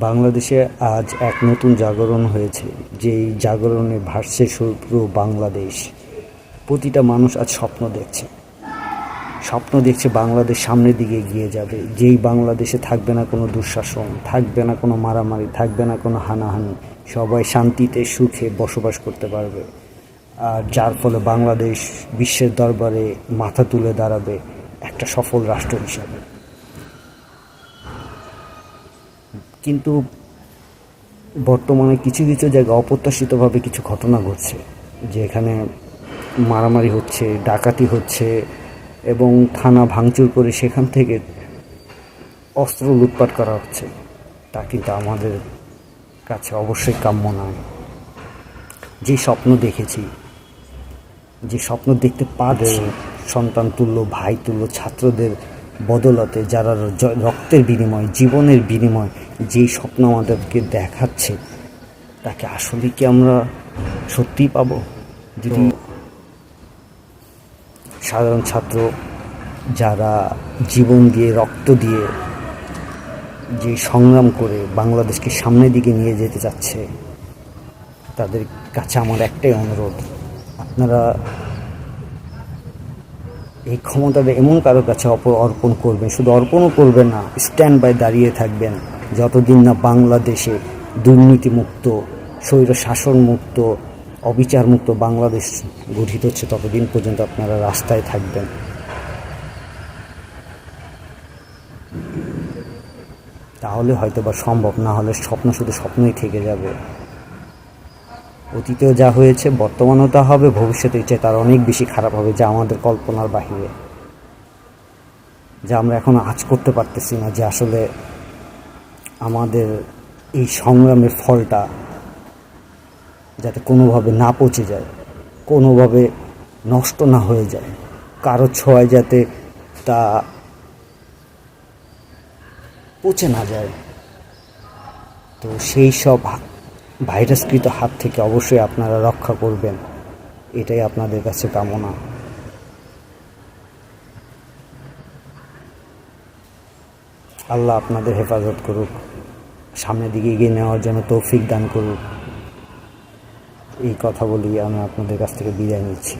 বাংলাদেশে আজ এক নতুন জাগরণ হয়েছে, যেই জাগরণে ভাসছে পুরো বাংলাদেশ। প্রতিটা মানুষ আজ স্বপ্ন দেখছে বাংলাদেশ সামনের দিকে এগিয়ে যাবে, যেই বাংলাদেশে থাকবে না কোনো দুঃশাসন, থাকবে না কোনো মারামারি, থাকবে না কোনো হানাহানি, সবাই শান্তিতে সুখে বসবাস করতে পারবে। আর যার ফলে বাংলাদেশ বিশ্বের দরবারে মাথা তুলে দাঁড়াবে একটা সফল রাষ্ট্র হিসাবে। কিন্তু বর্তমানে কিছু কিছু জায়গায় অপ্রত্যাশিতভাবে কিছু ঘটনা ঘটছে, যেখানে মারামারি হচ্ছে, ডাকাতি হচ্ছে এবং থানা ভাঙচুর করে সেখান থেকে অস্ত্র লুটপাট করা হচ্ছে। তা কিন্তু আমাদের কাছে অবশ্যই কাম্য নয়। যে স্বপ্ন দেখেছি, যে স্বপ্ন দেখতে পারছি, সন্তান তুল্য, ভাই তুল্য ছাত্রদের বদলাতে, যারা রক্তের বিনিময়, জীবনের বিনিময় যেই স্বপ্ন আমাদেরকে দেখাচ্ছে, তাকে আসলে কি আমরা সত্যিই পাবো? যদি সাধারণ ছাত্র যারা জীবন দিয়ে, রক্ত দিয়ে যে সংগ্রাম করে বাংলাদেশকে সামনের দিকে নিয়ে যেতে চাচ্ছে, তাদের কাছে আমার একটাই অনুরোধ, আপনারা এই ক্ষমতাটা এমন কারো কাছে অর্পণ করবেন, শুধু অর্পণও করবেন না, স্ট্যান্ড বাই দাঁড়িয়ে থাকবেন। যতদিন না বাংলাদেশে দুর্নীতিমুক্ত, স্বৈর শাসনমুক্ত, অবিচারমুক্ত বাংলাদেশ গঠিত হচ্ছে, ততদিন পর্যন্ত আপনারা রাস্তায় থাকবেন। তাহলে হয়তো বা সম্ভব, না হলে স্বপ্ন শুধু স্বপ্নই থেকে যাবে। অতীতেও যা হয়েছে, বর্তমানেও তা হবে, ভবিষ্যতে চাই তার অনেক বেশি খারাপ হবে, যা আমাদের কল্পনার বাহিরে, যা আমরা এখন আজ করতে পারতেছি না। যে আসলে আমাদের এই সংগ্রামের ফলটা যাতে কোনোভাবে না পচে যায়, কোনোভাবে নষ্ট না হয়ে যায়, কারো ছোঁয়ায় যাতে তা পচে না যায়। তো সেই সব ভাইরাসকৃত হাত থেকে অবশ্যই আপনারা রক্ষা করবেন, এটাই আপনাদের কাছে কামনা। আল্লাহ আপনাদের হেফাজত করুক, সামনের দিকে এগিয়ে নেওয়ার জন্য তৌফিক দান করুক। এই কথা বলি আমি আপনাদের কাছ থেকে বিদায় নিচ্ছি।